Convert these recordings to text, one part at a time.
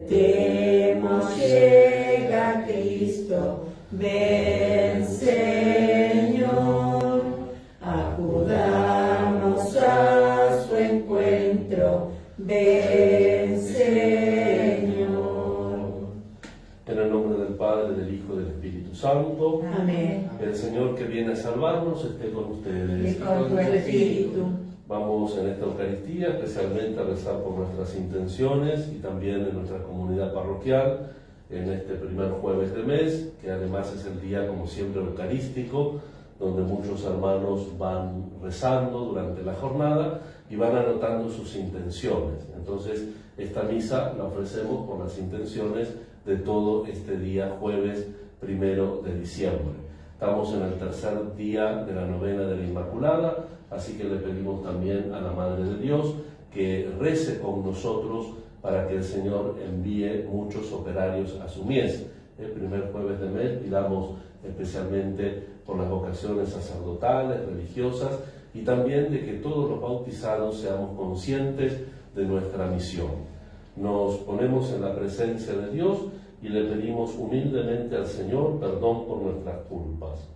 Temo llega Cristo, ven Señor, acudamos a su encuentro, ven Señor. En el nombre del Padre, del Hijo y del Espíritu Santo. Amén. El Señor que viene a salvarnos esté con ustedes. Y con tu espíritu. Vamos en esta Eucaristía especialmente a rezar por nuestras intenciones y también en nuestra comunidad parroquial en este primer jueves de mes, que además es el día, como siempre, eucarístico, donde muchos hermanos van rezando durante la jornada y van anotando sus intenciones. Entonces, esta misa la ofrecemos por las intenciones de todo este día jueves 1 de diciembre. Estamos en el tercer día de la novena de la Inmaculada, así que le pedimos también a la Madre de Dios que rece con nosotros para que el Señor envíe muchos operarios a su mies. El primer jueves de mes pidamos especialmente por las vocaciones sacerdotales, religiosas, y también de que todos los bautizados seamos conscientes de nuestra misión. Nos ponemos en la presencia de Dios y le pedimos humildemente al Señor perdón por nuestras culpas.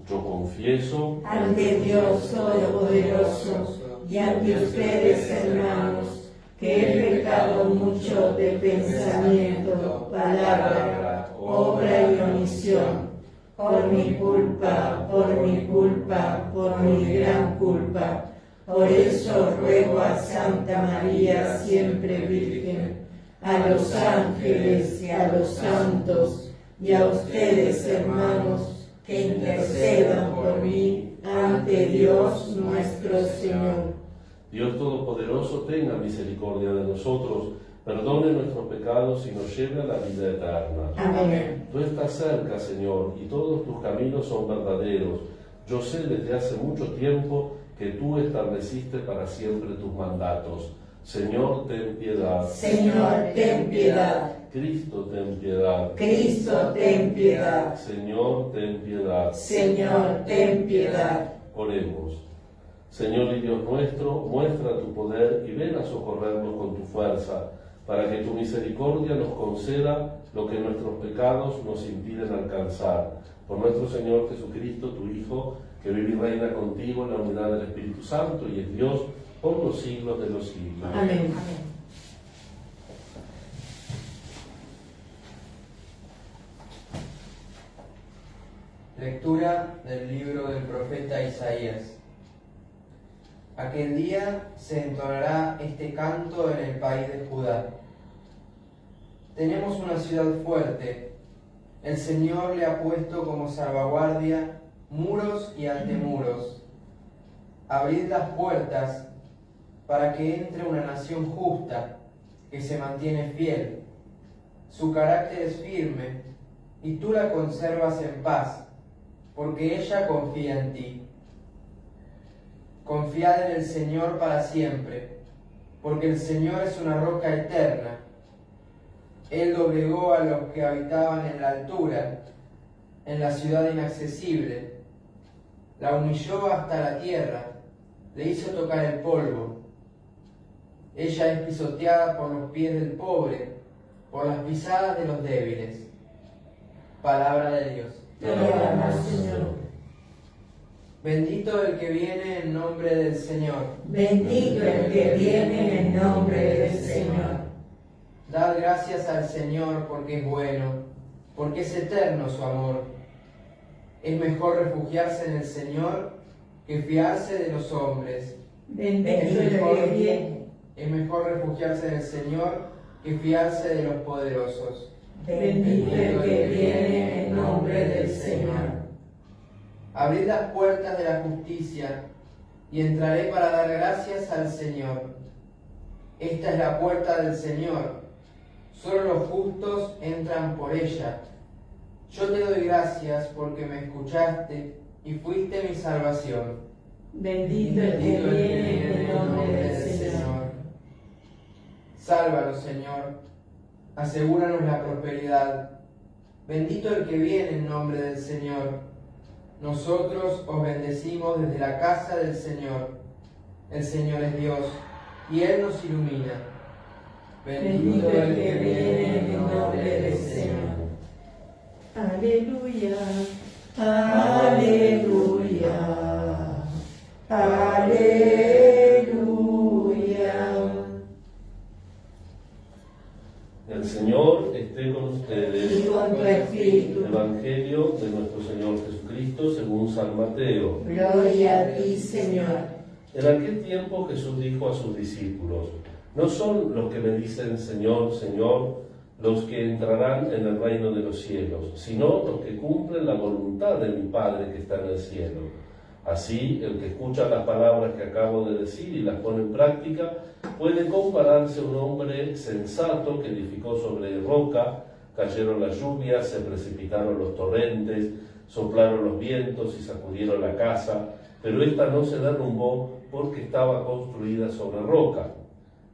Yo confieso ante Dios Todopoderoso y ante ustedes, hermanos, que he pecado mucho de pensamiento, palabra, obra y omisión, por mi culpa, por mi gran culpa. Por eso ruego a Santa María, siempre Virgen, a los ángeles y a los santos, y a ustedes, hermanos, que intercedan por mí ante Dios nuestro Señor. Dios Todopoderoso tenga misericordia de nosotros, perdone nuestros pecados y nos lleve a la vida eterna. Amén. Tú estás cerca, Señor, y todos tus caminos son verdaderos. Yo sé desde hace mucho tiempo que tú estableciste para siempre tus mandatos. Señor, ten piedad. Señor, ten piedad. Cristo, ten piedad. Cristo, ten piedad. Señor, ten piedad. Señor, ten piedad. Oremos. Señor y Dios nuestro, muestra tu poder y ven a socorrernos con tu fuerza, para que tu misericordia nos conceda lo que nuestros pecados nos impiden alcanzar. Por nuestro Señor Jesucristo, tu Hijo, que vive y reina contigo en la unidad del Espíritu Santo y es Dios por los siglos de los siglos. Amén. Lectura del libro del profeta Isaías. Aquel día se entonará este canto en el país de Judá. Tenemos una ciudad fuerte. El Señor le ha puesto como salvaguardia muros y antemuros. Abrid las puertas para que entre una nación justa que se mantiene fiel. Su carácter es firme y tú la conservas en paz, porque ella confía en ti. Confiad en el Señor para siempre, porque el Señor es una roca eterna. Él doblegó a los que habitaban en la altura, en la ciudad inaccesible. La humilló hasta la tierra, le hizo tocar el polvo. Ella es pisoteada por los pies del pobre, por las pisadas de los débiles. Palabra de Dios. Te alabamos, Señor. Bendito el que viene en nombre del Señor. Bendito el que viene en nombre del Señor. Dad gracias al Señor porque es bueno, porque es eterno su amor. Es mejor refugiarse en el Señor que fiarse de los hombres. Bendito el que viene. Es mejor refugiarse en el Señor que fiarse de los poderosos. Bendito el que viene en nombre del Señor. Abrid las puertas de la justicia y entraré para dar gracias al Señor. Esta es la puerta del Señor. Solo los justos entran por ella. Yo te doy gracias porque me escuchaste y fuiste mi salvación. Bendito el que viene en nombre del Señor. Sálvanos, Señor. Asegúranos la prosperidad. Bendito el que viene en nombre del Señor. Nosotros os bendecimos desde la casa del Señor. El Señor es Dios y Él nos ilumina. Bendito el que viene en el nombre del Señor. Aleluya, aleluya, aleluya. El Señor esté con ustedes. Y con tu espíritu. Evangelio de nuestro Señor Jesucristo según San Mateo. Gloria a ti, Señor. En aquel tiempo Jesús dijo a sus discípulos: no son los que me dicen Señor, Señor, los que entrarán en el reino de los cielos, sino los que cumplen la voluntad de mi Padre que está en el cielo. Así, el que escucha las palabras que acabo de decir y las pone en práctica, puede compararse a un hombre sensato que edificó sobre roca. Cayeron las lluvias, se precipitaron los torrentes, soplaron los vientos y sacudieron la casa, pero ésta no se derrumbó porque estaba construida sobre roca.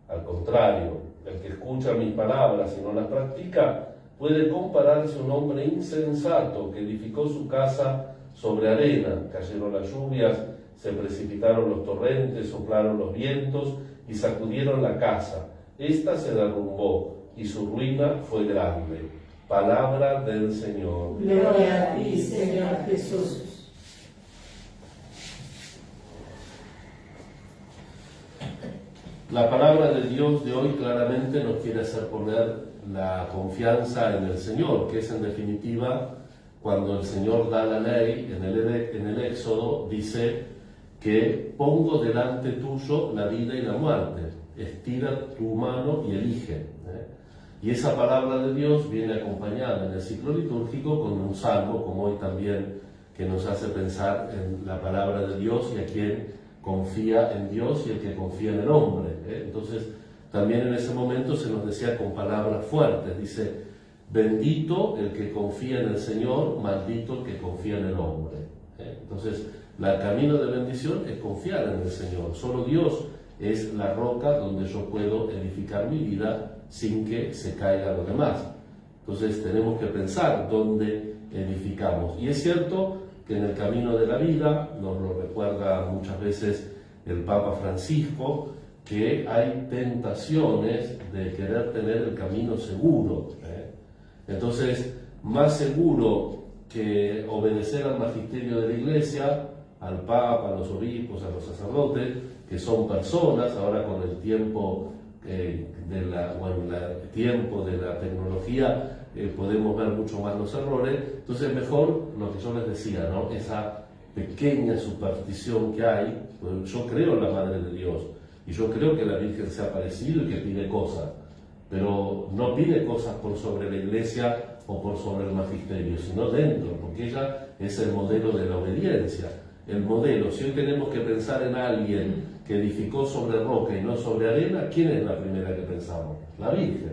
Al contrario, el que escucha mis palabras y no las practica, puede compararse a un hombre insensato que edificó su casa sobre arena. Cayeron las lluvias, se precipitaron los torrentes, soplaron los vientos y sacudieron la casa. Esta se derrumbó y su ruina fue grande. Palabra del Señor. Gloria a ti, Señor Jesús. La palabra de Dios de hoy claramente nos quiere hacer poner la confianza en el Señor, que es en definitiva cuando el Señor da la ley en el Éxodo, dice que pongo delante tuyo la vida y la muerte, estira tu mano y elige. Y esa palabra de Dios viene acompañada en el ciclo litúrgico con un salmo, como hoy también, que nos hace pensar en la palabra de Dios y a quien confía en Dios y el que confía en el hombre. Entonces, también en ese momento se nos decía con palabras fuertes, dice: bendito el que confía en el Señor, maldito el que confía en el hombre. Entonces, el camino de bendición es confiar en el Señor. Solo Dios es la roca donde yo puedo edificar mi vida sin que se caiga lo demás. Entonces, tenemos que pensar dónde edificamos. Y es cierto que en el camino de la vida, nos lo recuerda muchas veces el Papa Francisco, que hay tentaciones de querer tener el camino seguro. Entonces, más seguro que obedecer al magisterio de la Iglesia, al Papa, a los obispos, a los sacerdotes, que son personas, ahora con el tiempo tiempo de la tecnología podemos ver mucho más los errores. Entonces, mejor lo que yo les decía, ¿no? Esa pequeña superstición que hay, pues yo creo en la Madre de Dios y yo creo que la Virgen se ha aparecido y que pide cosas, pero no pide cosas por sobre la Iglesia o por sobre el magisterio, sino dentro, porque ella es el modelo de la obediencia. El modelo, si hoy tenemos que pensar en alguien que edificó sobre roca y no sobre arena, ¿quién es la primera que pensamos? La Virgen.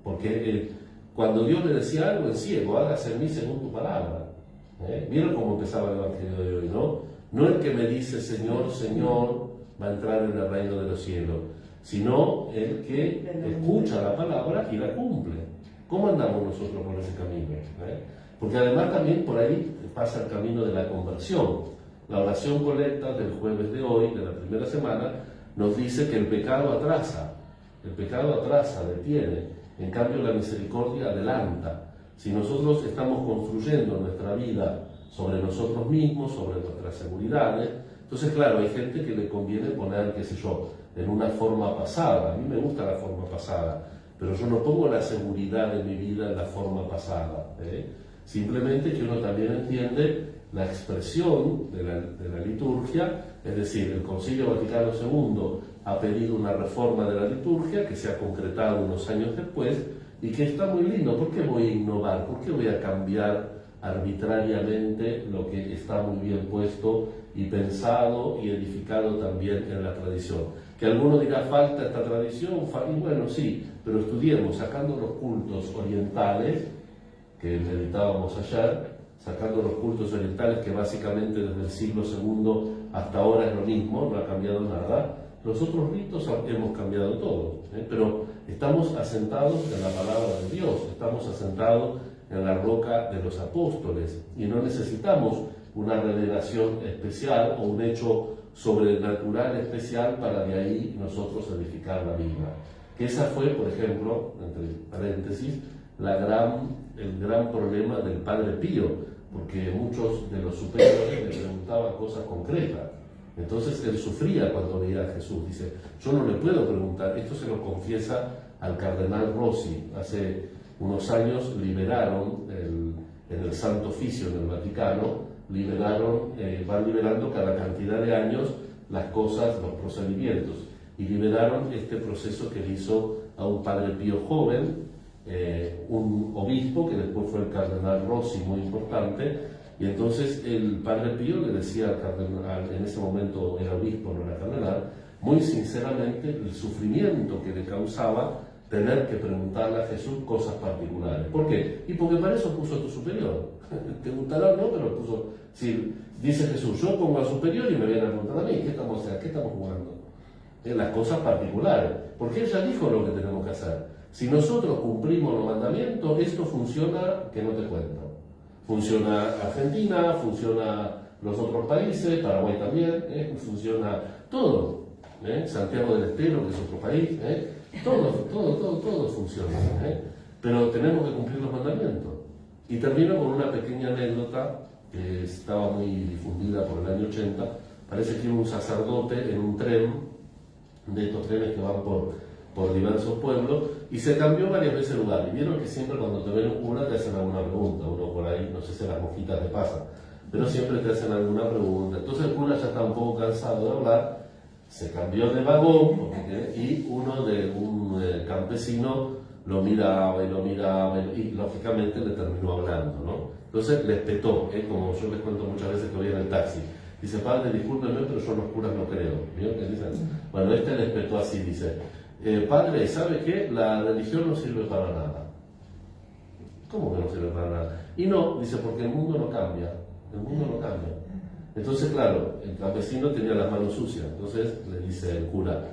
Porque cuando Dios le decía algo en ciego, hágase en mí según tu palabra. ¿Vieron cómo empezaba el Evangelio de hoy, no? No el que me dice Señor, Señor, va a entrar en el reino de los cielos, sino el que escucha la palabra y la cumple. ¿Cómo andamos nosotros por ese camino? Porque además también por ahí pasa el camino de la conversión. La oración colecta del jueves de hoy, de la primera semana, nos dice que el pecado atrasa, detiene, en cambio la misericordia adelanta. Si nosotros estamos construyendo nuestra vida sobre nosotros mismos, sobre nuestras seguridades, entonces claro, hay gente que le conviene poner, qué sé yo, en una forma pasada. A mí me gusta la forma pasada, pero yo no pongo la seguridad de mi vida en la forma pasada. Simplemente que uno también entiende la expresión de la liturgia, es decir, el Concilio Vaticano II ha pedido una reforma de la liturgia que se ha concretado unos años después y que está muy lindo. ¿Por qué voy a innovar? ¿Por qué voy a cambiar arbitrariamente lo que está muy bien puesto y pensado y edificado también en la tradición? Que alguno dirá, falta esta tradición, y bueno, sí, pero estudiemos, sacando los cultos orientales, que meditábamos ayer, sacando los cultos orientales, que básicamente desde el siglo II hasta ahora es lo mismo, no ha cambiado nada. Los otros ritos hemos cambiado todo, pero estamos asentados en la palabra de Dios, estamos asentados en la roca de los apóstoles y no necesitamos una revelación especial o un hecho sobrenatural especial para de ahí nosotros edificar la vida. Que esa fue, por ejemplo, entre paréntesis, el gran problema del Padre Pío, porque muchos de los superiores le preguntaban cosas concretas. Entonces él sufría cuando veía a Jesús. Dice, yo no le puedo preguntar. Esto se lo confiesa al cardenal Rossi. Hace unos años liberaron, en el Santo Oficio en el Vaticano, van liberando cada cantidad de años las cosas, los procedimientos. Y liberaron este proceso que le hizo a un Padre Pío joven, un obispo que después fue el cardenal Rossi, muy importante. Y entonces el Padre Pío le decía al cardenal, en ese momento era obispo, no era cardenal, muy sinceramente el sufrimiento que le causaba tener que preguntarle a Jesús cosas particulares. ¿Por qué? Y porque para eso puso a tu superior. Te gustará o no, pero puso. Si dice Jesús, yo pongo al superior y me vienen a preguntar a mí, ¿qué estamos jugando? Las cosas particulares. Porque él ya dijo lo que tenemos que hacer. Si nosotros cumplimos los mandamientos, esto funciona, que no te cuento. Funciona Argentina, funciona los otros países, Paraguay también, funciona todo. Santiago del Estero, que es otro país, todo funciona. Pero tenemos que cumplir los mandamientos. Y termino con una pequeña anécdota que estaba muy difundida por el año 80. Parece que iba un sacerdote en un tren, de estos trenes que van por diversos pueblos, y se cambió varias veces el lugar. Y vieron que siempre cuando te ven un cura te hacen alguna pregunta, uno por ahí, no sé si a las mosquitas le pasa, pero siempre te hacen alguna pregunta. Entonces el cura ya está un poco cansado de hablar, se cambió de vagón, y un campesino lo miraba y lógicamente le terminó hablando, ¿no? Entonces le espetó, como yo les cuento muchas veces que voy en el taxi. Dice, padre, discúlpeme, pero yo los curas no creo. ¿Vio qué dicen? Bueno, le espetó así, dice, padre, ¿sabe qué? La religión no sirve para nada. ¿Cómo que no sirve para nada? Y no, dice, porque el mundo no cambia. El mundo no cambia. Entonces, claro, el campesino tenía las manos sucias. Entonces le dice el cura,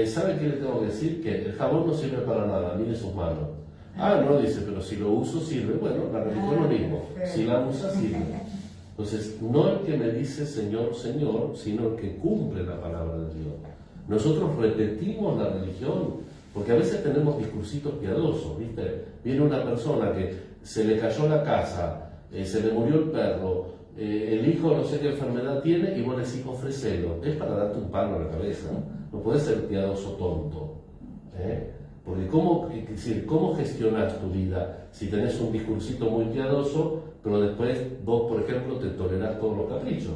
¿sabe qué le tengo que decir? Que el jabón no sirve para nada, mire sus manos. Ah, no, dice, pero si lo uso sirve. Bueno, la religión es lo mismo. Si la usa, sirve. Entonces, no el que me dice Señor, Señor, sino el que cumple la palabra de Dios. Nosotros repetimos la religión, porque a veces tenemos discursitos piadosos, ¿viste? Viene una persona que se le cayó la casa, se le murió el perro, el hijo no sé qué enfermedad tiene, y vos le decís, ofrecelo. Es para darte un palo a la cabeza. No podés ser piadoso tonto. Porque ¿cómo gestionas tu vida si tenés un discursito muy piadoso, pero después vos, por ejemplo, te tolerás todos los caprichos?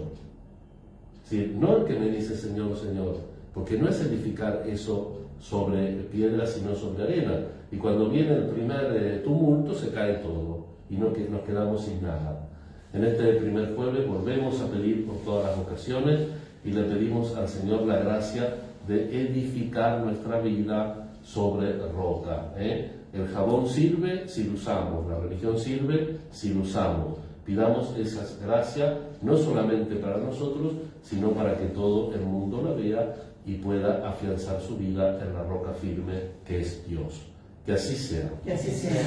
No el que me dice Señor, Señor, porque no es edificar eso sobre piedra, sino sobre arena. Y cuando viene el primer tumulto, se cae todo, y nos quedamos sin nada. En este primer jueves volvemos a pedir por todas las vocaciones y le pedimos al Señor la gracia de edificar nuestra vida sobre roca. El jabón sirve si lo usamos, la religión sirve si lo usamos. Pidamos esa gracia no solamente para nosotros, sino para que todo el mundo la vea y pueda afianzar su vida en la roca firme que es Dios. Que así sea. Que así sea.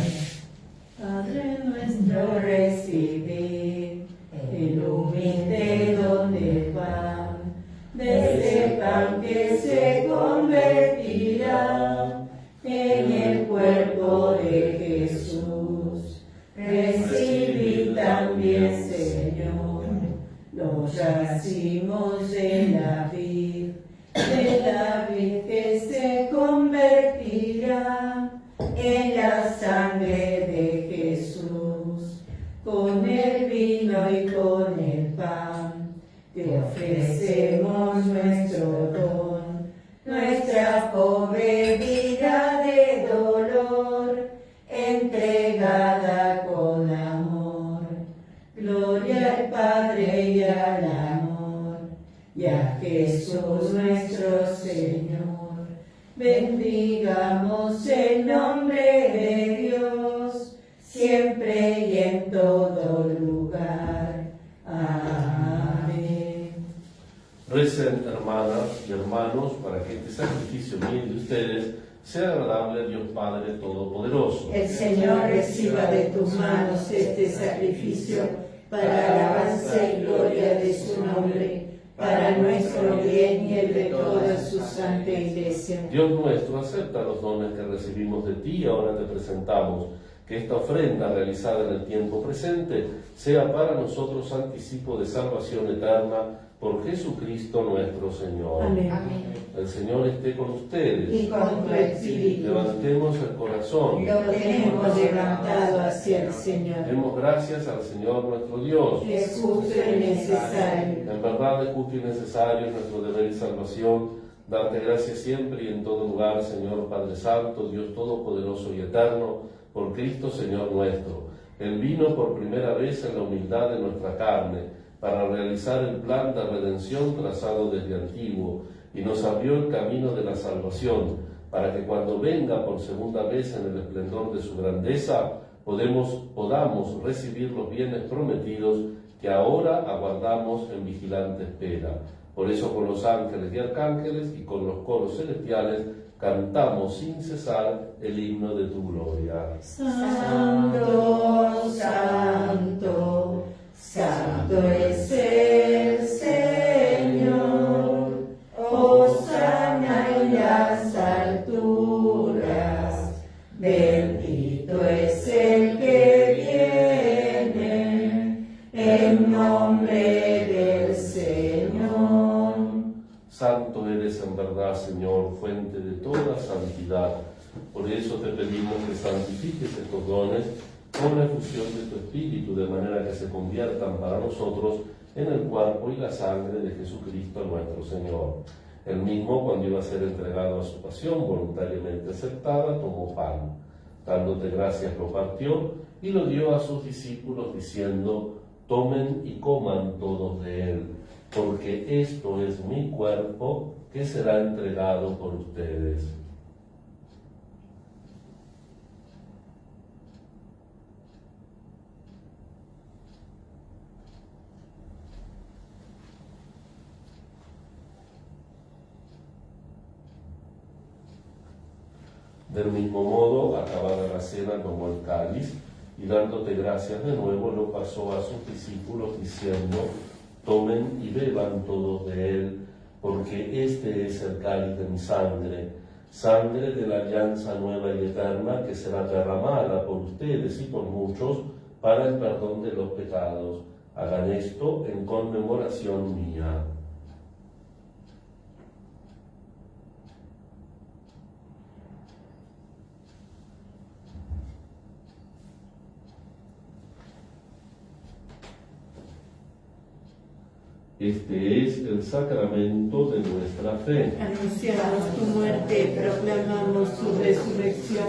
Padre nuestro, recibe el humilde don del pan, de ese pan que se convertirá en el cuerpo de Jesús. Recibí también, Señor, los racimos de la vid que se convertirá en la sangre de Jesús. Con el vino y con el pan te ofrecemos nuestro don, nuestra pobre vida de dolor, entregada con amor. Gloria al Padre y al amor, y a Jesús nuestro Señor. Bendigamos el nombre de Dios, siempre y en todo lugar. Amén. Recen, hermanas y hermanos, para que este sacrificio mío de ustedes sea agradable a Dios Padre Todopoderoso. El Señor reciba de tus manos este sacrificio para alabanza y gloria de su nombre, para nuestro bien y el de toda su santa Iglesia. Dios nuestro, acepta los dones que recibimos de ti y ahora te presentamos. Que esta ofrenda realizada en el tiempo presente sea para nosotros anticipo de salvación eterna por Jesucristo nuestro Señor. Amén. El Señor esté con ustedes. Y con tu espíritu. Levantemos el corazón. Lo tenemos levantado hacia el Señor. Demos gracias al Señor nuestro Dios. Es justo y necesario. En verdad es justo y necesario, es nuestro deber y salvación, darte gracias siempre y en todo lugar, Señor Padre Santo, Dios Todopoderoso y Eterno, por Cristo Señor nuestro. Él vino por primera vez en la humildad de nuestra carne, para realizar el plan de redención trazado desde antiguo, y nos abrió el camino de la salvación, para que cuando venga por segunda vez en el esplendor de su grandeza, podamos recibir los bienes prometidos que ahora aguardamos en vigilante espera. Por eso con los ángeles y arcángeles y con los coros celestiales cantamos sin cesar el himno de tu gloria. Santo, santo, santo es el Señor. Hosana en las alturas. Bendito es el que viene en nombre del Señor. Santo eres en verdad, Señor, fuente de toda santidad. Por eso te pedimos que santifiques estos dones con la efusión de tu Espíritu, de manera que se conviertan para nosotros en el cuerpo y la sangre de Jesucristo nuestro Señor. Él mismo, cuando iba a ser entregado a su pasión voluntariamente aceptada, tomó pan. Dándote gracias, lo partió y lo dio a sus discípulos, diciendo: tomen y coman todos de él, porque esto es mi cuerpo que será entregado por ustedes. Del mismo modo, acabada la cena, tomó el cáliz y dándote gracias de nuevo, lo pasó a sus discípulos diciendo: tomen y beban todos de él, porque este es el cáliz de mi sangre, sangre de la alianza nueva y eterna, que será derramada por ustedes y por muchos para el perdón de los pecados. Hagan esto en conmemoración mía. Este es el sacramento de nuestra fe. Anunciamos tu muerte, proclamamos tu resurrección.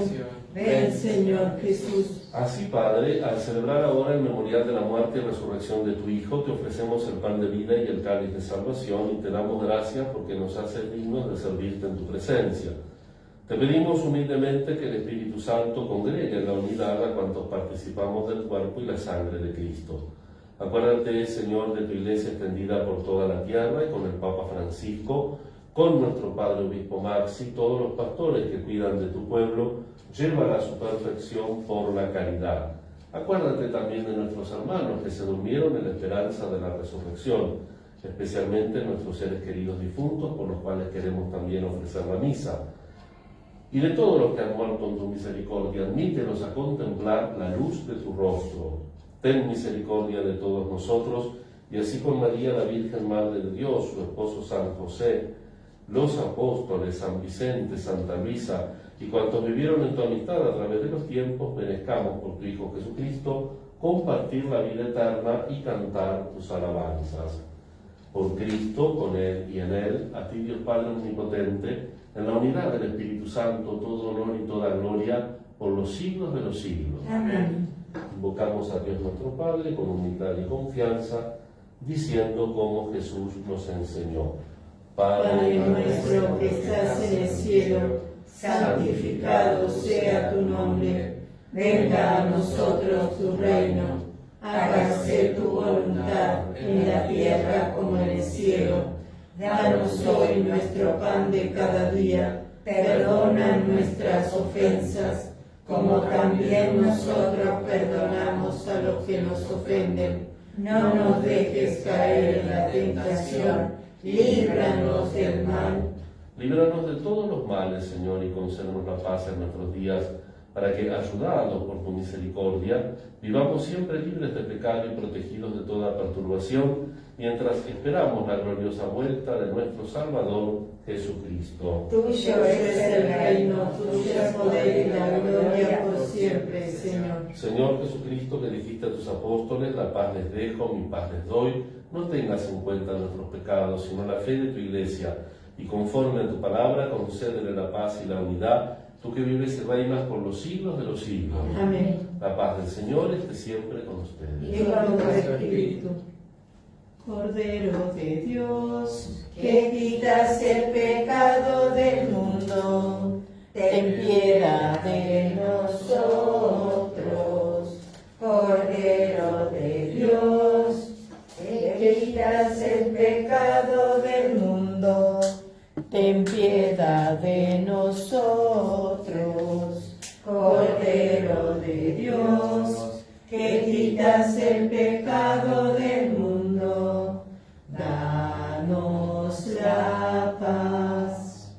Ven, Señor Jesús. Así, Padre, al celebrar ahora el memorial de la muerte y resurrección de tu Hijo, te ofrecemos el pan de vida y el cáliz de salvación, y te damos gracias porque nos haces dignos de servirte en tu presencia. Te pedimos humildemente que el Espíritu Santo congregue en la unidad a cuantos participamos del cuerpo y la sangre de Cristo. Acuérdate, Señor, de tu Iglesia extendida por toda la tierra y con el Papa Francisco, con nuestro Padre Obispo Maxi, todos los pastores que cuidan de tu pueblo, llévala a su perfección por la caridad. Acuérdate también de nuestros hermanos que se durmieron en la esperanza de la resurrección, especialmente nuestros seres queridos difuntos, por los cuales queremos también ofrecer la misa. Y de todos los que han muerto en tu misericordia, admítelos a contemplar la luz de tu rostro. Ten misericordia de todos nosotros, y así con María, la Virgen Madre de Dios, su esposo San José, los apóstoles, San Vicente, Santa Luisa, y cuantos vivieron en tu amistad a través de los tiempos, merezcamos por tu Hijo Jesucristo compartir la vida eterna y cantar tus alabanzas. Por Cristo, con Él y en Él, a ti Dios Padre Omnipotente, en la unidad del Espíritu Santo, todo honor y toda gloria, por los siglos de los siglos. Amén. Invocamos a Dios nuestro Padre con humildad y confianza, diciendo como Jesús nos enseñó: Padre nuestro que estás en el cielo, santificado sea tu nombre. Venga a nosotros tu reino. Hágase tu voluntad en la tierra como en el cielo. Danos hoy nuestro pan de cada día. Perdona nuestras ofensas, como también nosotros perdonamos a los que nos ofenden. No nos dejes caer en la tentación, líbranos del mal. Líbranos de todos los males, Señor, y concédenos la paz en nuestros días, para que, ayudados por tu misericordia, vivamos siempre libres de pecado y protegidos de toda perturbación, mientras esperamos la gloriosa vuelta de nuestro Salvador, Jesucristo. Tuyo es el reino, tuyo el poder y la gloria por siempre, Señor. Señor Jesucristo, que dijiste a tus apóstoles, la paz les dejo, mi paz les doy, no tengas en cuenta nuestros pecados, sino la fe de tu Iglesia, y conforme a tu palabra, concédele la paz y la unidad, tú que vives y reinas por los siglos de los siglos. Amén. La paz del Señor esté siempre con ustedes. Y con tu espíritu. Cordero de Dios, que quitas el pecado del mundo, ten piedad de nosotros. Cordero de Dios, que quitas el pecado del mundo, ten piedad de nosotros. Cordero de Dios, que quitas el pecado del mundo, danos la paz.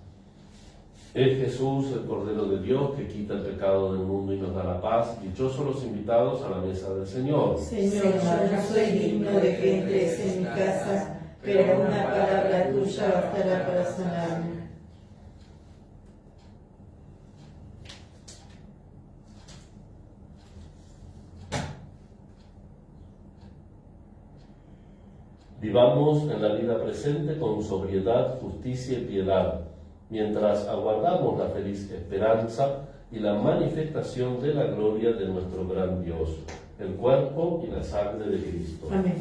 Es Jesús, el Cordero de Dios, que quita el pecado del mundo y nos da la paz. Dichosos los invitados a la mesa del Señor. Señor, yo no soy digno de que entres en mi casa, pero una palabra tuya bastará para sanarme. Vivamos en la vida presente con sobriedad, justicia y piedad, mientras aguardamos la feliz esperanza y la manifestación de la gloria de nuestro gran Dios, el cuerpo y la sangre de Cristo. Amén.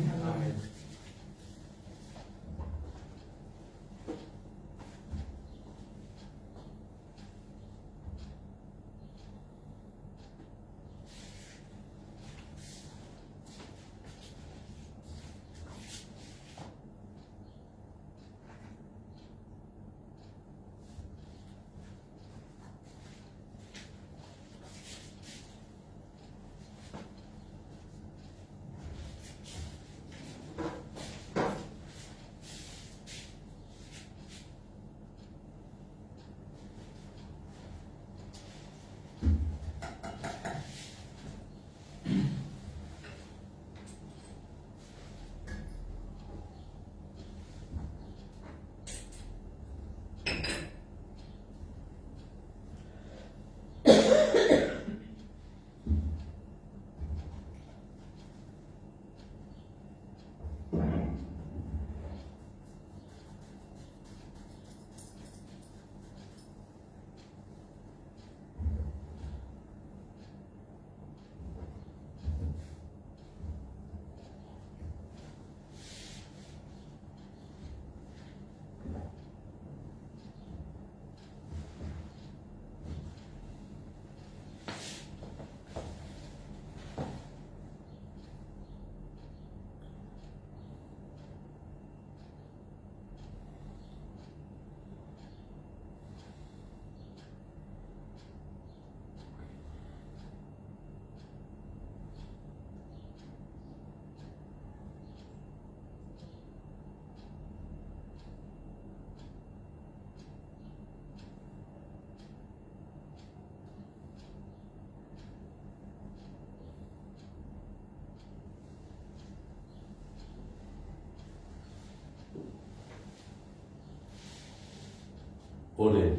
Oremos.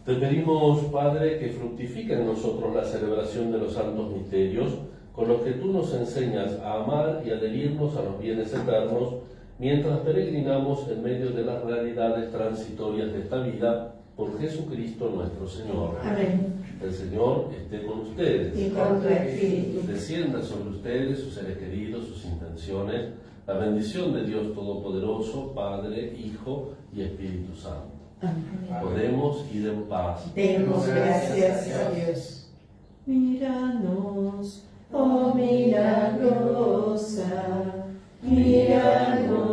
Te pedimos, Padre, que fructifique en nosotros la celebración de los santos misterios, con los que tú nos enseñas a amar y adherirnos a los bienes eternos, mientras peregrinamos en medio de las realidades transitorias de esta vida, por Jesucristo nuestro Señor. Amén. El Señor esté con ustedes. Y con tu espíritu. Descienda sobre ustedes, sus seres queridos, sus intenciones, la bendición de Dios Todopoderoso, Padre, Hijo y Espíritu Santo. Amén. Podemos ir en paz. Demos gracias a Dios. Míranos, oh milagrosa, míranos.